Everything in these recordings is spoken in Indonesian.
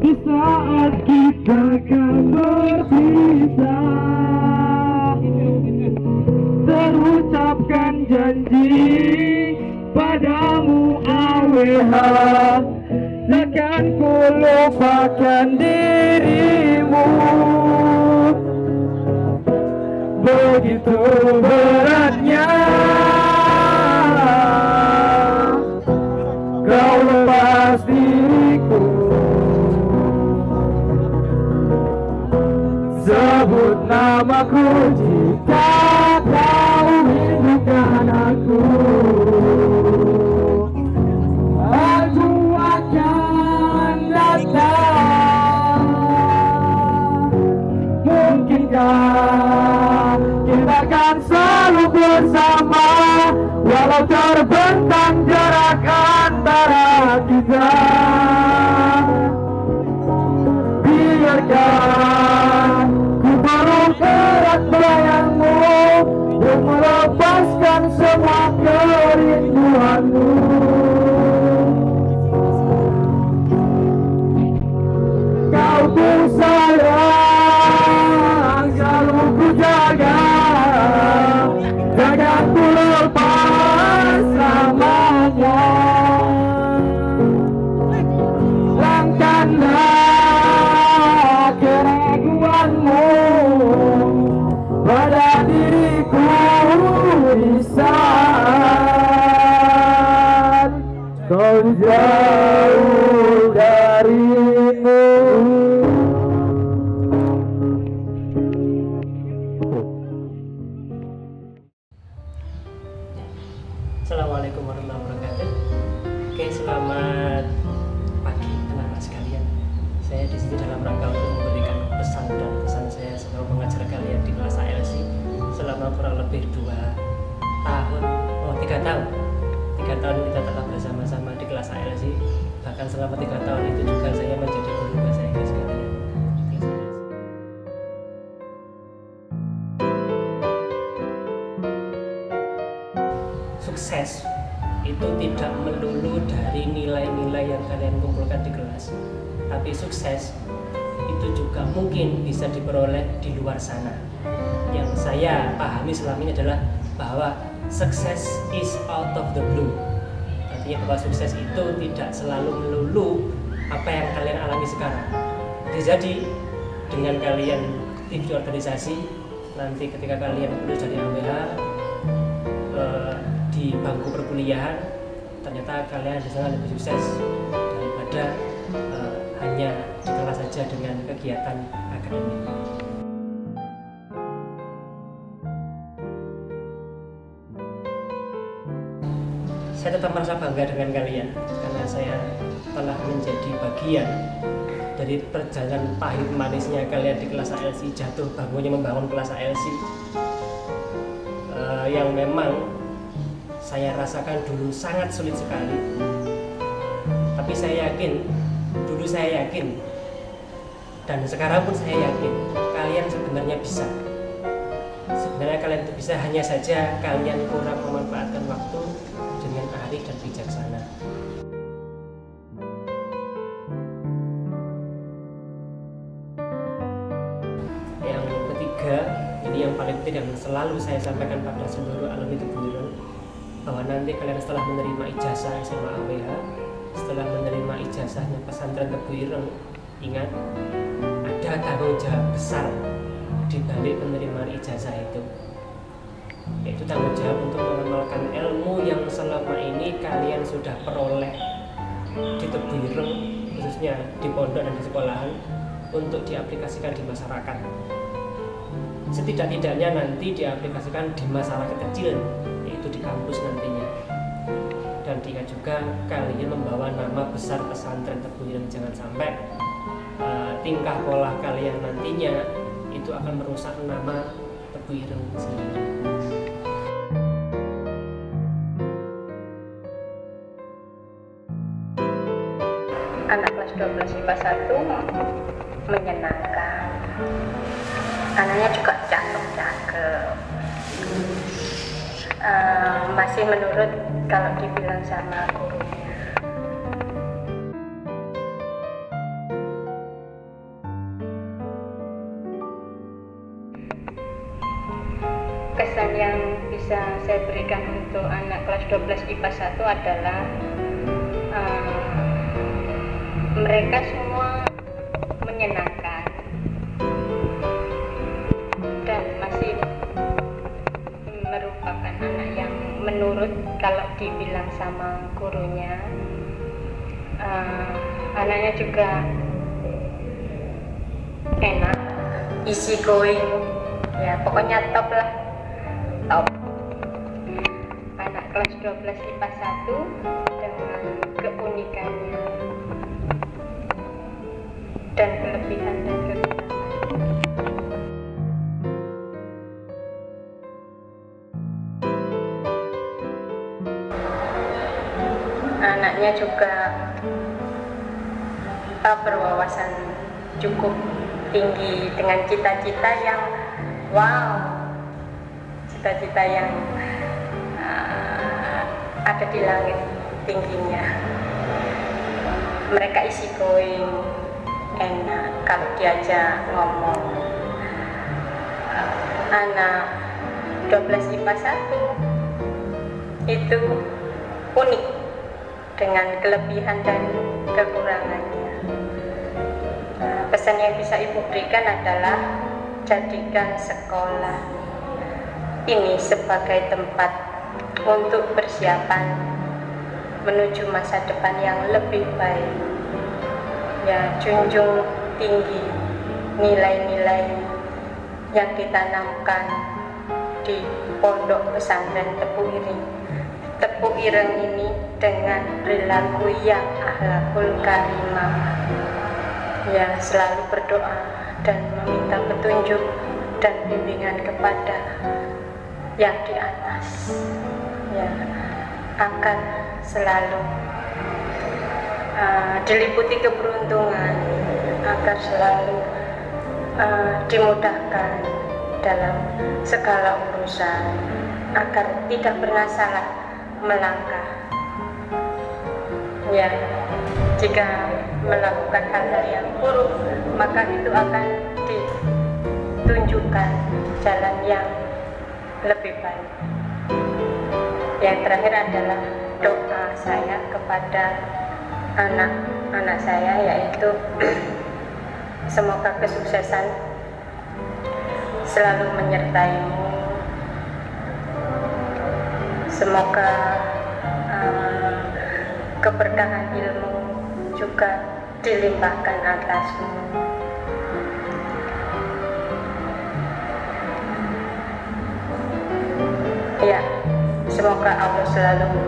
di saat kita akan berpisah. Terucapkan janji padamu AWH, takkan ku lupakan dirimu. Begitu beratnya kau lepas diriku. Sebut namaku jika kau rindukan aku. Aku akan datang. Mungkinkah kita akan selalu bersama, walau terbentang jarak antara kita. Biarkan ku peluk erat bayangmu dan melepaskan semua kerinduanmu. Kau ku sayang, selalu ku jaga, takkan ku lepas selamanya. Langkanlah keraguanmu pada diriku di saat kau jauh darimu. Assalamualaikum warahmatullahi wabarakatuh. Oke, selamat pagi anak-anak sekalian. Saya di sini dalam rangka untuk memberikan pesan dan pesan saya sebagai pengajar kalian di kelas ALC selama kurang lebih 3 tahun. 3 tahun kita telah bersama-sama di kelas ALC. Bahkan selama 3 tahun itu juga saya menjadi guru bahasa Inggris kalian. Sukses itu tidak melulu dari nilai-nilai yang kalian kumpulkan di kelas, tapi sukses itu juga mungkin bisa diperoleh di luar sana. Yang saya pahami selama ini adalah bahwa success is out of the blue. Artinya bahwa sukses itu tidak selalu melulu apa yang kalian alami sekarang. Bisa jadi dengan kalian aktif di organisasi, nanti ketika kalian lulus dari AWH di bangku perkuliahan, ternyata kalian di sana lebih sukses daripada hanya di kelas saja dengan kegiatan akademik. Saya tetap merasa bangga dengan kalian karena saya telah menjadi bagian dari perjalanan pahit manisnya kalian di kelas ALC, jatuh bangunnya membangun kelas ALC yang memang saya rasakan dulu sangat sulit sekali. Tapi saya yakin, dulu saya yakin, dan sekarang pun saya yakin kalian sebenarnya bisa. Sebenarnya kalian itu bisa, hanya saja kalian kurang memanfaatkan waktu dengan arif dan bijaksana. Yang ketiga, ini yang paling penting dan selalu saya sampaikan pada seluruh alumni Tebuireng, bahwa nanti kalian setelah menerima ijazah SMA AWH, setelah menerima ijazahnya pesantren Tebuireng, ingat ada tanggung jawab besar di balik penerimaan ijazah itu, yaitu tanggung jawab untuk mengamalkan ilmu yang selama ini kalian sudah peroleh di Tebuireng, khususnya di pondok dan di sekolahan, untuk diaplikasikan di masyarakat. Setidak-tidaknya nanti diaplikasikan di masyarakat kecil, yaitu di kampus nantinya. Dan diingat juga kalian membawa nama besar pesantren Tebuireng. Jangan sampai tingkah pola kalian nantinya itu akan merusak nama Tebuireng sendiri. Anak kelas 12 IPA 1 menyenangkan. Anaknya juga cakep-cakep. Masih menurut kalau dibilang sama gurunya. yang bisa saya berikan untuk anak kelas 12 IPA 1 adalah mereka semua menyenangkan dan masih merupakan anak yang menurut kalau dibilang sama gurunya. Anaknya juga enak, easy going, ya pokoknya top lah, top. Anak kelas 12 IPA 1 dengan keunikannya dan kelebihan dan kekurangan. Anaknya juga berwawasan cukup tinggi dengan cita-cita yang wow, cita-cita yang ada di langit tingginya. Mereka easy going, enak kalau diajak ngomong. Anak 12 IPA 1 itu unik dengan kelebihan dan kekurangannya. Pesan yang bisa Ibu berikan adalah jadikan sekolah ini sebagai tempat untuk persiapan menuju masa depan yang lebih baik. Ya, junjung tinggi nilai-nilai yang ditanamkan di Pondok Pesantren Tepu Ireng. Tepu Ireng ini dengan perilaku yang akhlakul karimah, ya selalu berdoa dan meminta petunjuk dan bimbingan kepada yang di atas, ya akan selalu diliputi keberuntungan, agar selalu dimudahkan dalam segala urusan, agar tidak pernah salah melangkah. Ya, jika melakukan hal-hal yang buruk, maka itu akan ditunjukkan jalan yang lebih baik. Yang terakhir adalah doa saya kepada anak-anak saya, yaitu semoga kesuksesan selalu menyertaimu, semoga keberkahan ilmu juga dilimpahkan atasmu. Ya, semoga Allah selalu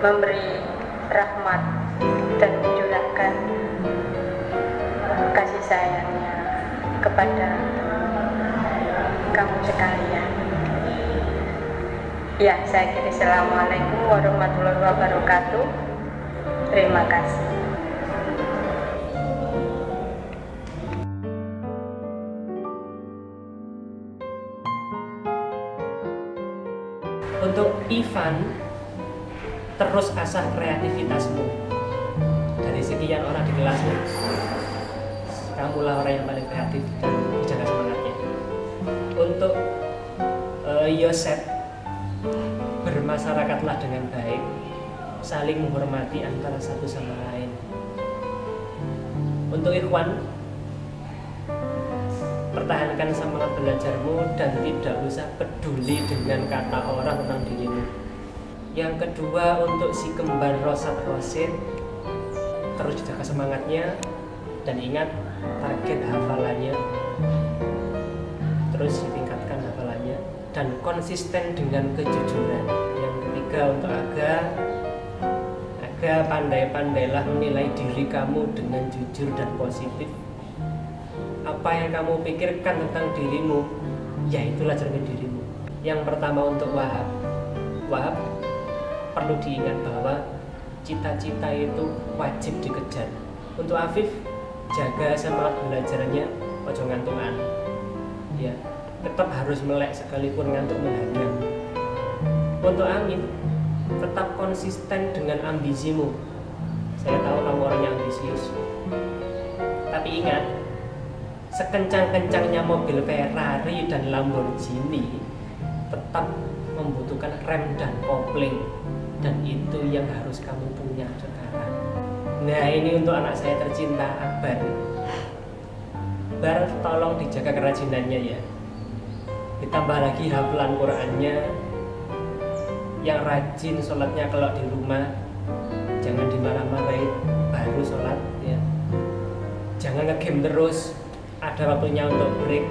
memberi rahmat dan mencurahkan kasih sayangnya kepada kamu sekalian. Ya, saya kira Assalamualaikum warahmatullahi wabarakatuh. Terima kasih. Untuk Ivan, terus asah kreativitasmu. Dari sekian orang di kelasmu, kamulah orang yang paling kreatif dan dijaga semangatnya. Untuk Yosef, bermasyarakatlah dengan baik, saling menghormati antara satu sama lain. Untuk Ikhwan, pertahankan semangat belajarmu dan tidak usah peduli dengan kata orang tentang dirimu. Yang kedua, untuk si kembar Rosat Rosid, terus jaga semangatnya dan ingat target hafalannya, terus ditingkatkan hafalannya dan konsisten dengan kejujuran. Yang ketiga, untuk Aga pandai-pandailah menilai diri kamu dengan jujur dan positif. Apa yang kamu pikirkan tentang dirimu, ya itulah cermin dirimu. Yang pertama untuk Wahab, perlu diingat bahwa cita-cita itu wajib dikejar. Untuk Afif, jaga semangat belajarnya, ojo ngantungan. Ya, tetap harus melek sekalipun ngantuk menghadang. Untuk Amin, tetap konsisten dengan ambisimu. Saya tahu kamu orangnya ambisius, tapi ingat, sekencang-kencangnya mobil Ferrari dan Lamborghini, tetap membutuhkan rem dan kopling, dan itu yang harus kamu punya sekarang. Nah, ini untuk anak saya tercinta Akbar. Akbar, tolong dijaga kerajinannya ya. Ditambah lagi hafalan Qurannya, yang rajin sholatnya kalau di rumah, jangan dimarah-marahin baru sholat ya. Jangan nge-game terus, ada waktunya untuk break,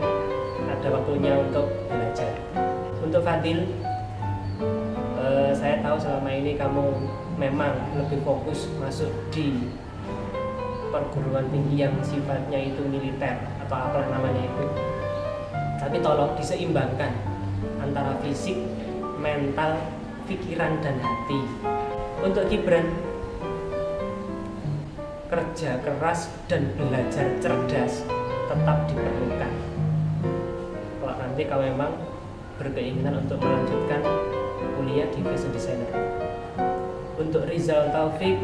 ada waktunya untuk belajar. Untuk Fadil, saya tahu selama ini kamu memang lebih fokus masuk di perguruan tinggi yang sifatnya itu militer atau apa namanya itu. Tapi tolong diseimbangkan antara fisik, mental, pikiran, dan hati. Untuk Gibran, kerja keras dan belajar cerdas tetap diperlukan. Kalau nanti kau memang berkeinginan untuk melanjutkan kuliah di fashion designer. Untuk Rizal Taufik,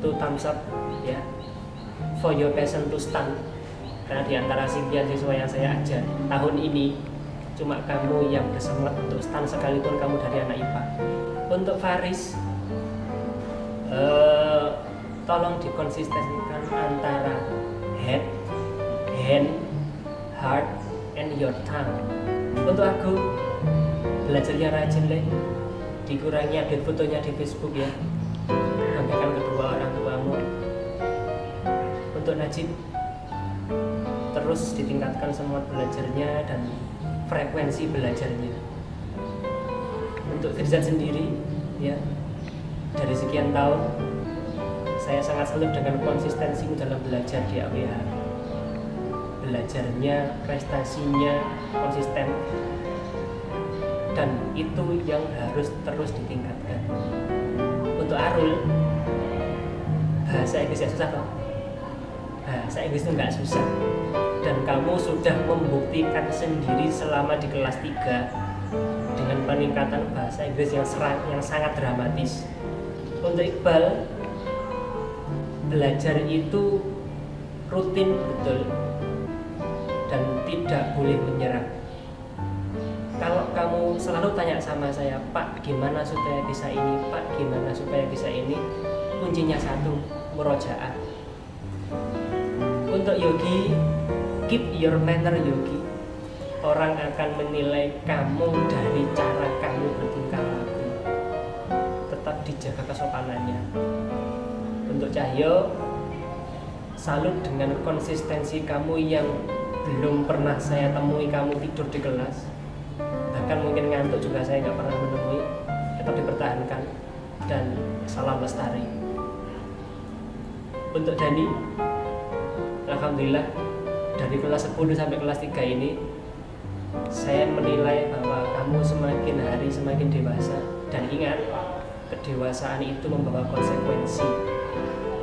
to thumbs up ya, for your passion to stand. Karena di antara sekian siswa yang saya ajar tahun ini, cuma kamu yang bersemangat untuk stand sekalipun kamu dari anak IPA. Untuk Faris, tolong dikonsistensikan antara head, hand, heart, and your tongue. Untuk aku, belajarnya rajin deh, dikurangi update fotonya di Facebook ya, banggakan kedua orang tuamu. Untuk Najib, terus ditingkatkan semangat belajarnya dan frekuensi belajarnya. Untuk Firzan sendiri ya, dari sekian tahun saya sangat salut dengan konsistensimu dalam belajar di AWH. Belajarnya, prestasinya konsisten, dan itu yang harus terus ditingkatkan. Untuk Arul, bahasa Inggrisnya susah toh? Bahasa Inggris itu nggak susah, dan kamu sudah membuktikan sendiri selama di kelas 3 dengan peningkatan bahasa Inggris yang sangat dramatis. Untuk Iqbal, belajar itu rutin betul dan tidak boleh menyerah. Kalau kamu selalu tanya sama saya, Pak gimana supaya bisa ini, Pak gimana supaya bisa ini, kuncinya satu, murojaah. Untuk Yogi, keep your manner Yogi. Orang akan menilai kamu dari cara kamu bertingkah laku. Tetap dijaga kesopanannya. Untuk Cahyo, salut dengan konsistensi kamu yang belum pernah saya temui kamu tidur di kelas. Bahkan mungkin ngantuk juga saya nggak pernah menemui. Tetap dipertahankan, dan salam lestari. Untuk Dani, alhamdulillah dari kelas 10 sampai kelas 3 ini saya menilai bahwa kamu semakin hari semakin dewasa. Dan ingat, kedewasaan itu membawa konsekuensi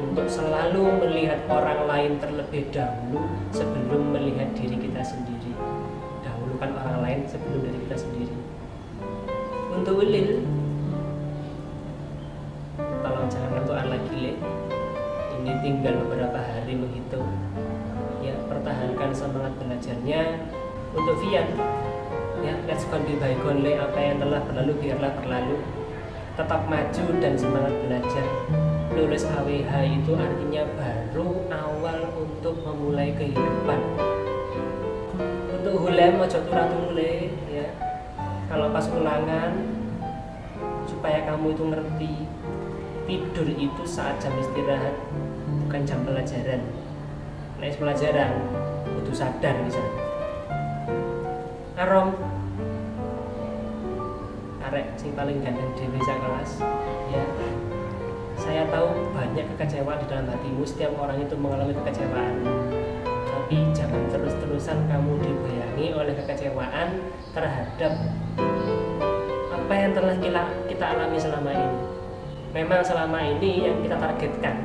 untuk selalu melihat orang lain terlebih dahulu sebelum melihat diri kita sendiri. Dahulukan orang lain sebelum diri kita sendiri. Untuk Ulil, tolong jangan ngantukan lagi Le. Ini tinggal beberapa hari menghitung ya, pertahankan semangat belajarnya. Untuk Vian ya, let's go be bygone Le, apa yang telah berlalu biarlah berlalu. Tetap maju dan semangat belajar. Lulus AWH itu artinya baru awal untuk memulai kehidupan. Untuk Hulem, ojo turun Le ya, kalau pas ulangan supaya kamu itu ngerti, tidur itu saat jam istirahat, bukan jam pelajaran. Nah, pelajaran butuh sadar bisa. Arom, arek sing paling ganteng dhewe sak kelas ya. Saya tahu banyak kekecewaan di dalam hatimu, setiap orang itu mengalami kekecewaan. Tapi jangan terus-terusan kamu dibayangi oleh kekecewaan terhadap apa yang telah kita alami selama ini. Memang selama ini yang kita targetkan,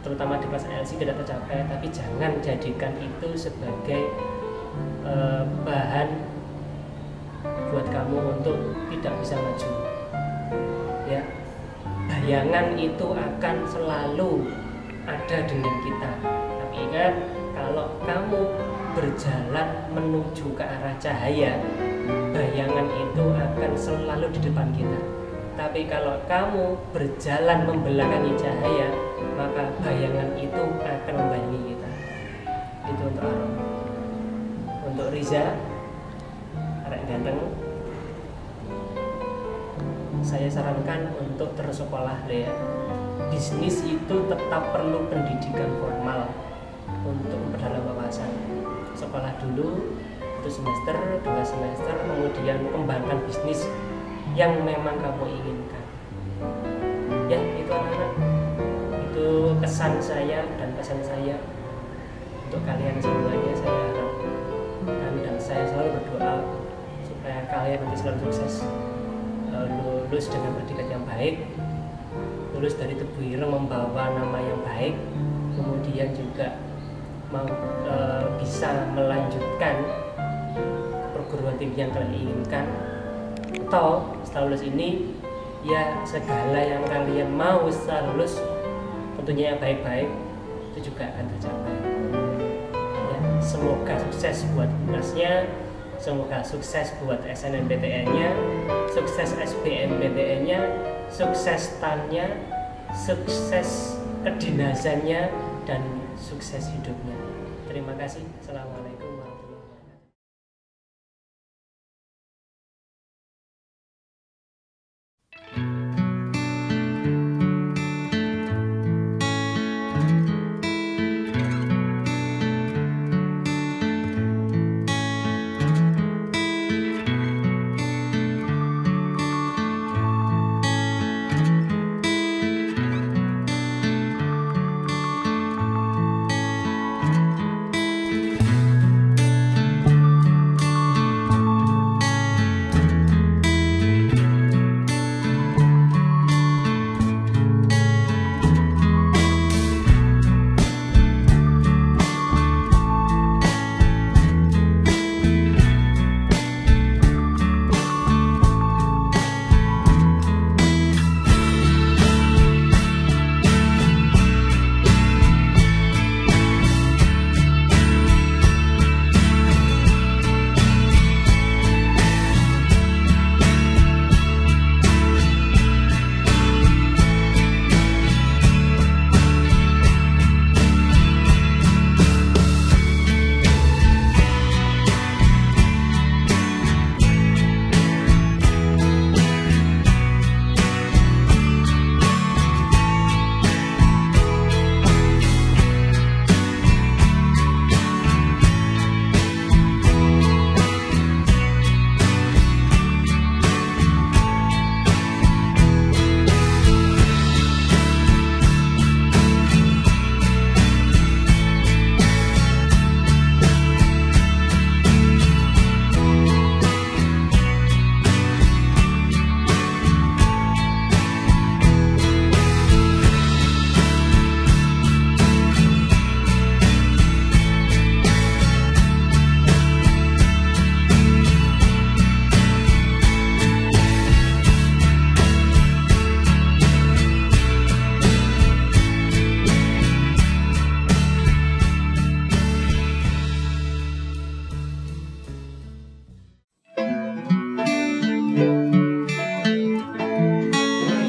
terutama di kelas LC, tidak tercapai, tapi jangan jadikan itu sebagai bahan buat kamu untuk tidak bisa maju ya. Bayangan itu akan selalu ada dengan kita, tapi ingat, kalau kamu berjalan menuju ke arah cahaya, bayangan itu akan selalu di depan kita. Tapi kalau kamu berjalan membelakangi cahaya, maka bayangan itu akan membayangi kita. Itu untuk Aron. Untuk Riza, arek ganteng, saya sarankan untuk terus sekolah ya. Bisnis itu tetap perlu pendidikan formal untuk memperdalam wawasan. Sekolah dulu 1 semester, 2 semester, kemudian kembangkan bisnis yang memang kamu inginkan. Ya, itu anak-anak. Itu kesan saya dan pesan saya untuk kalian semuanya. Saya harap dan saya selalu berdoa supaya kalian nanti selalu sukses, lulus dengan predikat yang baik, lulus dari Tebu Ireng membawa nama yang baik, kemudian juga bisa melanjutkan perguruan tinggi yang kalian inginkan, atau setelah lulus ini ya segala yang kalian mau setelah lulus tentunya yang baik-baik itu juga akan tercapai ya. Semoga sukses buat UNAS-nya, semoga sukses buat SNMPTN-nya, sukses SBMPTN-nya, sukses TAN-nya, sukses kedinasannya, dan sukses hidupnya. Terima kasih. Assalamualaikum warahmatullahi wabarakatuh.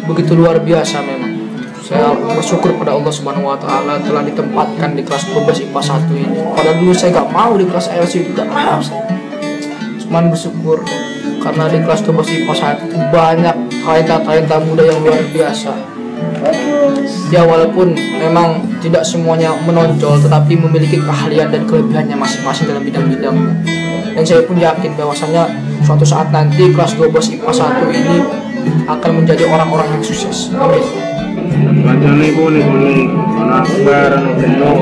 Begitu luar biasa memang. Saya bersyukur pada Allah Subhanahu wa taala telah ditempatkan di kelas 12 IPA 1 ini. Padahal dulu saya gak mau di kelas LC, tidak mau. Cuman bersyukur karena di kelas 12 IPA 1 itu banyak talenta-talenta muda yang luar biasa. Ya walaupun memang tidak semuanya menonjol, tetapi memiliki keahlian dan kelebihannya masing-masing dalam bidang-bidangnya. Dan saya pun yakin bahwasanya suatu saat nanti kelas 12 IPA 1 ini akan menjadi orang-orang yang sukses. Amin. Bacane boleh ana akbar ana beno.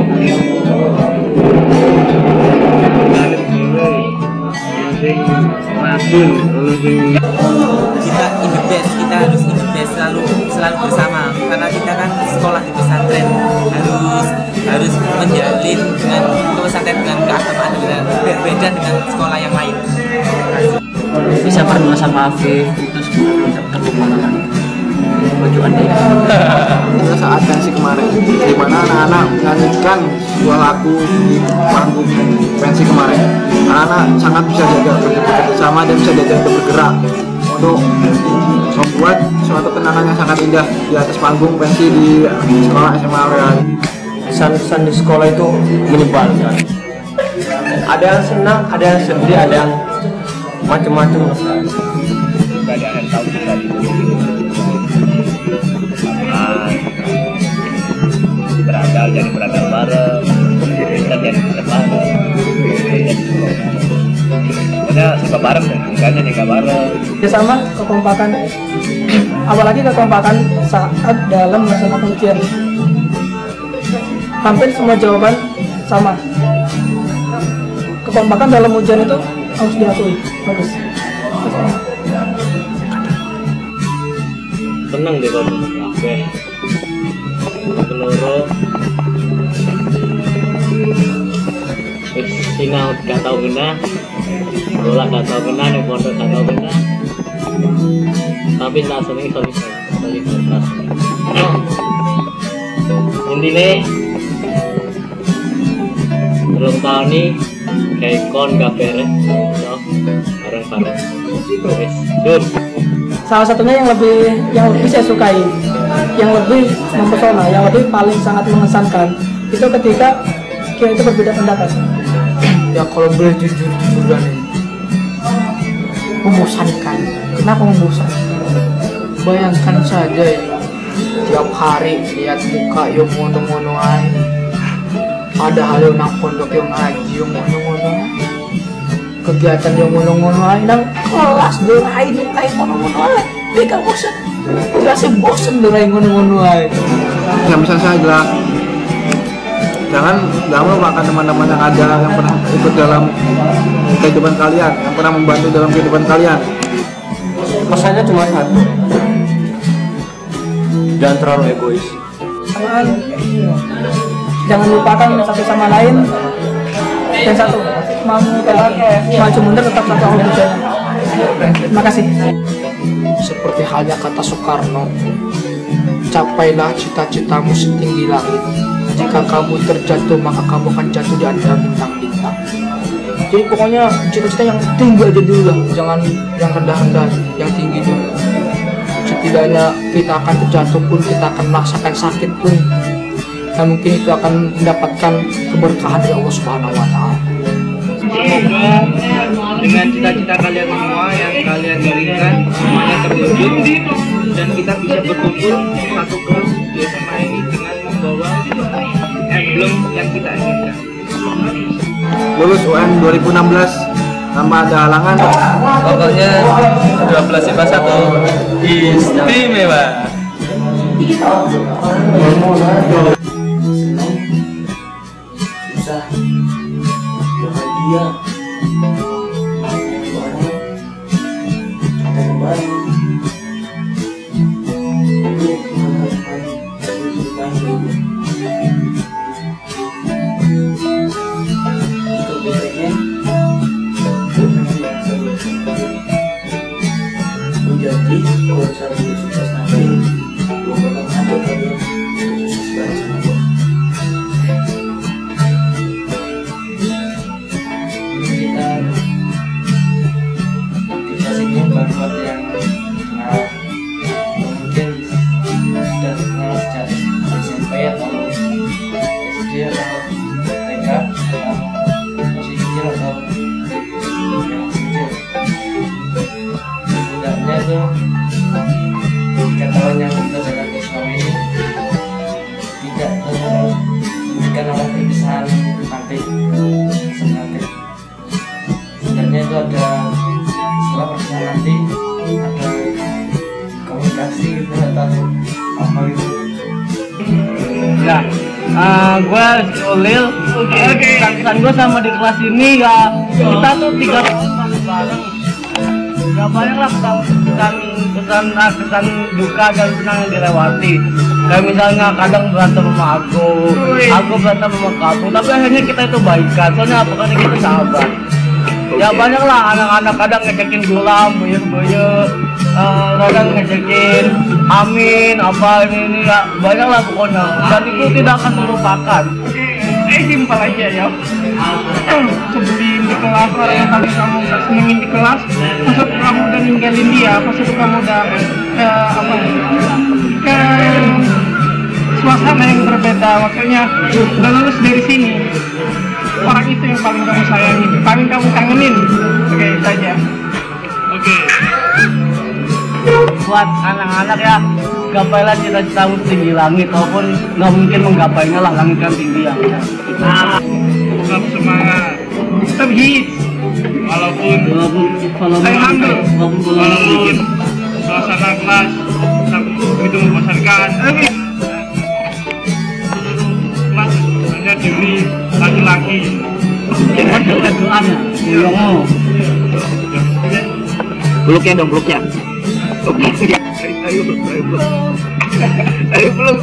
Kita in the best, kita harus in the best, selalu bersama, karena kita kan sekolah di pesantren harus menjalin dengan pesantren dengan keagamaan berbeda dengan sekolah yang lain. Bisa pernah sama Afif itu sebenarnya tidak terlupakan. baju aneh. Pada saat pensi kemarin, di mana anak-anak menyanyikan sebuah lagu di panggung pensi kemarin. Anak-anak sangat bisa bekerjasama dan bisa diajak untuk bergerak untuk membuat suatu kenangan yang sangat indah di atas panggung pensi di sekolah SMA AWEHA. Kesan-kesan di sekolah itu menyebalkan. Ada yang senang, ada yang sedih, ada yang macam-macam. Gak ada yang tahu kita di beradal jadi beradal bareng, kita jadi bareng. Pokoknya suka bareng dan enggaknya nikah bareng. Ya sama kekompakan, apalagi kekompakan saat dalam melaksanakan ujian. Hampir semua jawaban sama. Kekompakan dalam ujian itu harus diakui, bagus. Tenang deh kalau kafe peluru sinau gak tau benar bola gak tau benar nih pondok gak tau benar tapi tak seneng solidaritas intinya belum tahu nih kayak kon gak beres so bareng-bareng wes Salah satunya yang lebih saya sukai, yang lebih mempesona, yang lebih paling sangat mengesankan itu ketika kita itu berbeda pendapat. Ya kalau boleh jujur-jujuran ini membosankan. Kenapa membosankan? Bayangkan saja ini tiap hari lihat muka yang ngono-ngono aja. Padahal yang nang pondok yang ngaji yang ngono-ngono aja. Kegiatan yang ngono-ngono aja nang kelas dorain ngono-ngono aja. Mereka bosan. Jelasnya bosan dorain ngono-ngono aja. Yang bisa saya adalah jangan melupakan teman-teman yang ada yang pernah ikut dalam kehidupan kalian, yang pernah membantu dalam kehidupan kalian. Pesannya cuma satu, jangan terlalu egois. Jangan lupakan satu sama lain. Dan satu, maju mundur tetap satu tujuan. Terima kasih. Seperti halnya kata Soekarno, capailah cita-citamu setinggi langit. Jika kamu terjatuh, maka kamu akan jatuh di antara bintang-bintang. Jadi pokoknya cita-cita yang tinggi aja dulu lah, jangan yang rendah-rendah, yang tinggi dulu. Setidaknya kita akan terjatuh pun, kita akan merasakan sakit pun, dan mungkin itu akan mendapatkan keberkahan dari Allah Subhanahu wa Ta'ala. Semoga dengan cita-cita kalian semua yang kalian inginkan semuanya terwujud dan kita bisa berkumpul satu kelas di SMA ini dengan membawa emblem yang kita inginkan. Lulus UN 2016 tanpa ada halangan. Pokoknya 12 IPA 1 istimewa. Susah, bahagia, menjadi kalau cara sukses nanti belum bakal ada kalian sukses bareng sama gue. Kita sini baru ada yang kenal, mungkin sudah kenal sejak SMP atau SD atau TK atau masih kecil atau yang kecil. Sebenarnya itu 3 tahun yang kita jalan Islam ini tidak memberikan oleh perpisahan nanti. Sebenarnya itu ada setelah perpisahan nanti ada komunikasi gitu atau apa gitu. Ya, gue Ulil. Kesan gue sama di kelas ini ya kita tuh 3 tahun bareng. Ya banyak lah kesan duka dan senang yang dilewati. Kayak misalnya kadang berantem sama aku berantem sama kamu, tapi akhirnya kita itu baikan. Soalnya apa? Karena kita sahabat. Ya banyak lah anak-anak kadang ngecekin gulam, buyur-buyur. kadang ngejekin amin apa ini ya banyak lah pokoknya, dan itu tidak akan melupakan. Simpel aja ya. Sebelum di kelas orang yang paling kamu gak senengin di kelas, pas itu kamu udah ninggalin dia, pas itu kamu udah ke suasana yang berbeda, waktunya udah lulus dari sini, orang itu yang paling kamu sayangin, paling kamu kangenin. Oke, itu aja. Oke. Buat anak-anak ya, gapailah cita-citamu tinggi langit, walaupun nggak mungkin menggapainya lah, langit kan tinggi ya. Tetap semangat, tetap hits, walaupun saya humble, walaupun suasana kelas begitu membosankan. Kelas hanya diri laki-laki. Doanya, peluknya dong, peluknya. Ayo peluk.